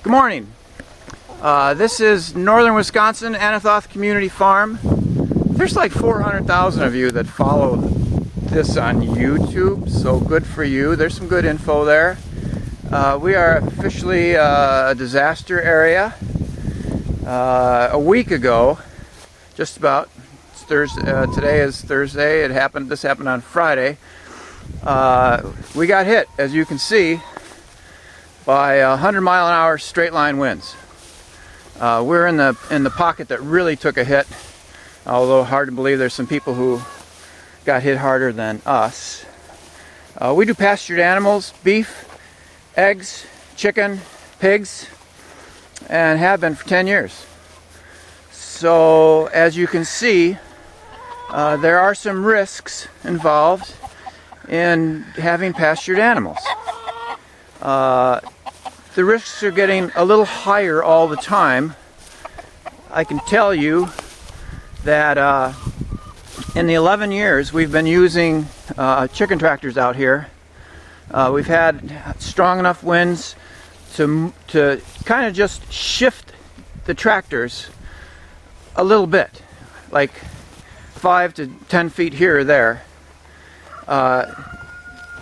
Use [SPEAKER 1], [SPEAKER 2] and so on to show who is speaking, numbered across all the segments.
[SPEAKER 1] Good morning. This is northern Wisconsin, Anathoth Community Farm. There's like 400,000 of you that follow this on YouTube, so good for you. There's some good info there. We are officially a disaster area. A week ago, just about, it's Thursday, today is Thursday, this happened on Friday. We got hit, as you can see, by 100-mile-an-hour straight line winds. We're in the pocket that really took a hit, although hard to believe there's some people who got hit harder than us. We do pastured animals, beef, eggs, chicken, pigs, and have been for 10 years. So as you can see, there are some risks involved in having pastured animals. The risks are getting a little higher all the time. I can tell you that in the 11 years we've been using chicken tractors out here, we've had strong enough winds to kind of just shift the tractors a little bit, like 5 to 10 feet here or there.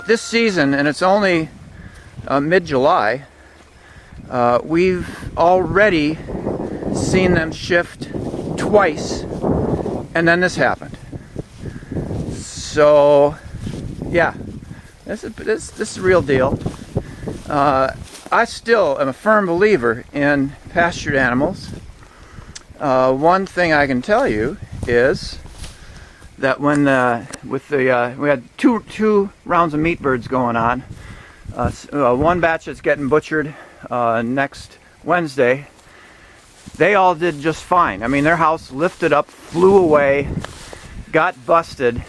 [SPEAKER 1] This season, and it's only mid-July, we've already seen them shift twice, and then this happened. So yeah, this is a real deal. I still am a firm believer in pastured animals. One thing I can tell you is that when we had two rounds of meat birds going on. One batch that's getting butchered next Wednesday. They all did just fine. I mean, their house lifted up, flew away, got busted,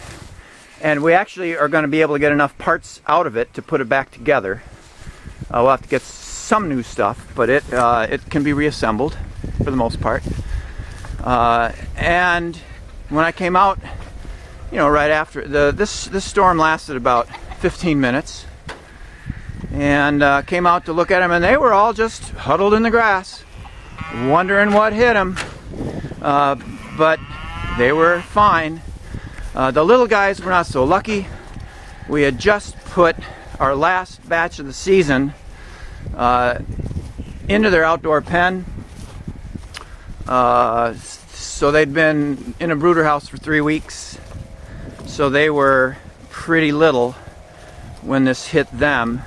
[SPEAKER 1] and we actually are going to be able to get enough parts out of it to put it back together. We'll have to get some new stuff, but it can be reassembled for the most part. And when I came out, you know, right after this storm lasted about 15 minutes. And came out to look at them, and they were all just huddled in the grass, wondering what hit them. But they were fine. The little guys were not so lucky. We had just put our last batch of the season into their outdoor pen. So they'd been in a brooder house for 3 weeks. So they were pretty little when this hit them.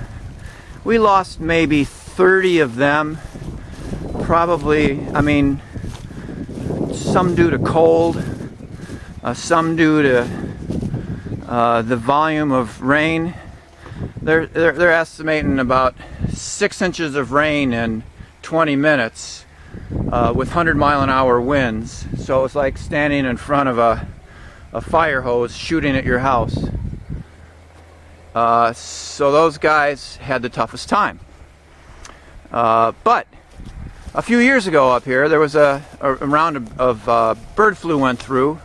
[SPEAKER 1] We lost maybe 30 of them, probably, I mean, some due to cold, some due to the volume of rain. They're estimating about 6 inches of rain in 20 minutes with 100-mile-an-hour winds. So it's like standing in front of a fire hose shooting at your house. So those guys had the toughest time. But a few years ago up here, there was a round of bird flu went through.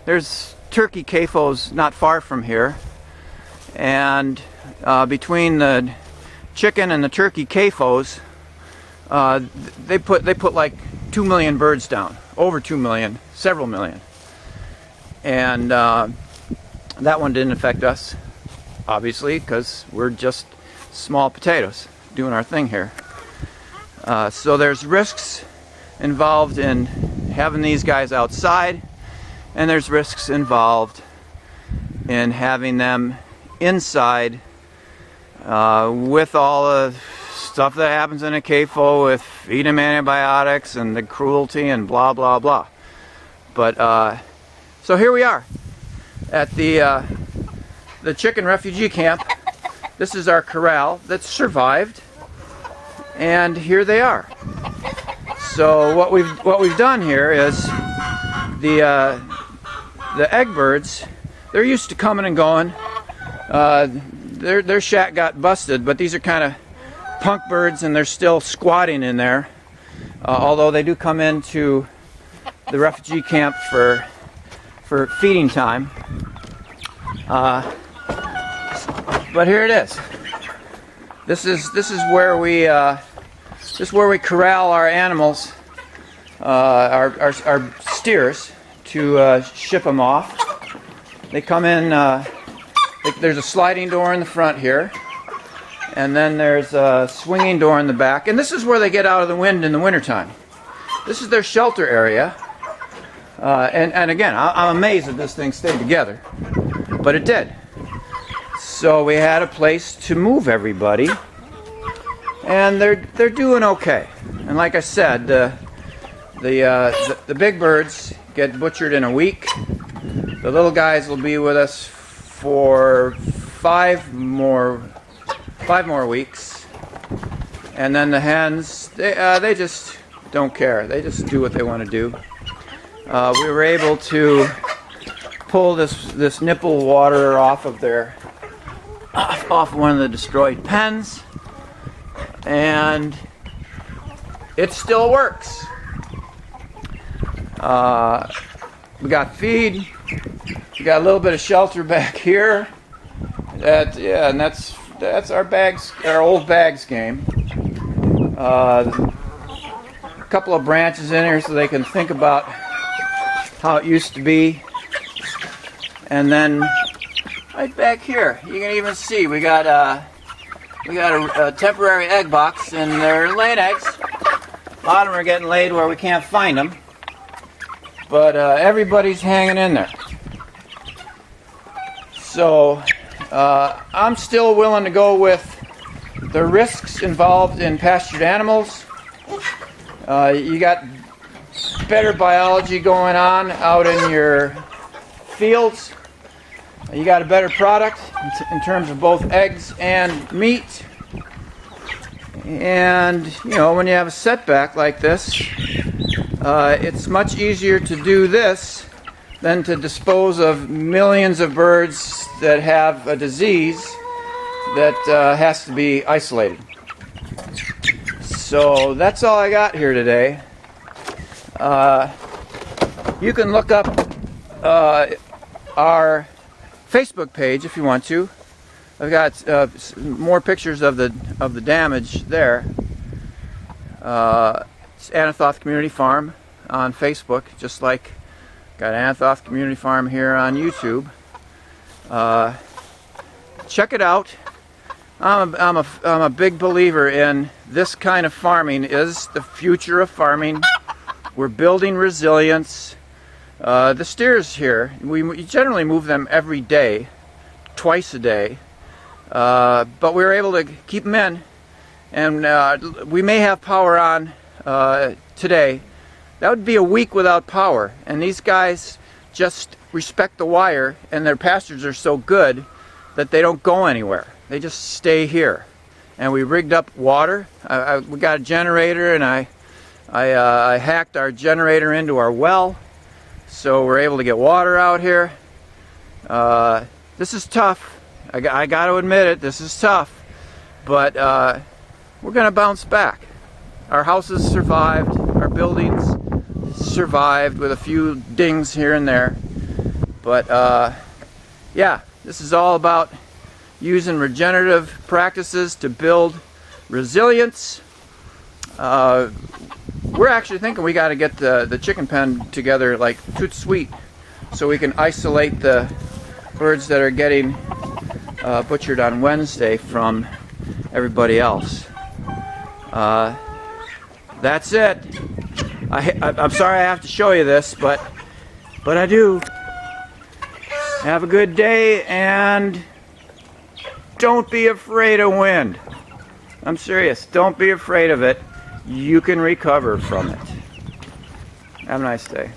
[SPEAKER 1] There's turkey CAFOs not far from here, and between the chicken and the turkey CAFOs, they put like 2 million birds down, over 2 million, several million, and that one didn't affect us. Obviously, because we're just small potatoes doing our thing here. So there's risks involved in having these guys outside, and there's risks involved in having them inside with all the stuff that happens in a CAFO with feeding them antibiotics and the cruelty and blah blah blah. But so here we are at the chicken refugee camp. This is our corral that survived, and here they are. So what we've done here is the egg birds, they're used to coming and going. Their shack got busted, but these are kind of punk birds, and they're still squatting in there. Although they do come into the refugee camp for feeding time. But here it is. This is where we This is where we corral our animals, our steers, to ship them off. They come in, there's a sliding door in the front here, and then there's a swinging door in the back, and this is where they get out of the wind in the wintertime. This is their shelter area, and again, I'm amazed that this thing stayed together, but it did. So we had a place to move everybody, and they're doing okay. And like I said, the big birds get butchered in a week. The little guys will be with us for five more weeks, and then the hens, they just don't care. They just do what they want to do. We were able to pull this nipple water off of one of the destroyed pens, and it still works. We got feed. We got a little bit of shelter back here. And that's our bags, our old bags game. A couple of branches in here so they can think about how it used to be. And then right back here, you can even see we got a temporary egg box, and they're laying eggs. A lot of them are getting laid where we can't find them, but everybody's hanging in there. So I'm still willing to go with the risks involved in pastured animals. You got better biology going on out in your fields. You got a better product in terms of both eggs and meat. And, you know, when you have a setback like this, it's much easier to do this than to dispose of millions of birds that have a disease that has to be isolated. So that's all I got here today. You can look up our Facebook page if you want to. I've got more pictures of the damage there. It's Anathoth Community Farm on Facebook, just like got Anathoth Community Farm here on YouTube. Check it out. I'm a big believer in this kind of farming is the future of farming. We're building resilience. The steers here, we generally move them every day, twice a day, but we were able to keep them in, and we may have power on today. That would be a week without power, and these guys just respect the wire, and their pastures are so good that they don't go anywhere. They just stay here. And we rigged up water. We got a generator, and I hacked our generator into our well, so we're able to get water out here. This is tough. I got to admit it. This is tough, but we're going to bounce back. Our houses survived. Our buildings survived with a few dings here and there. But yeah, this is all about using regenerative practices to build resilience. We're actually thinking we got to get the chicken pen together like tout sweet, so we can isolate the birds that are getting butchered on Wednesday from everybody else. That's it. I'm sorry I have to show you this, but I do. Have a good day, and don't be afraid of wind. I'm serious. Don't be afraid of it. You can recover from it. Have a nice day.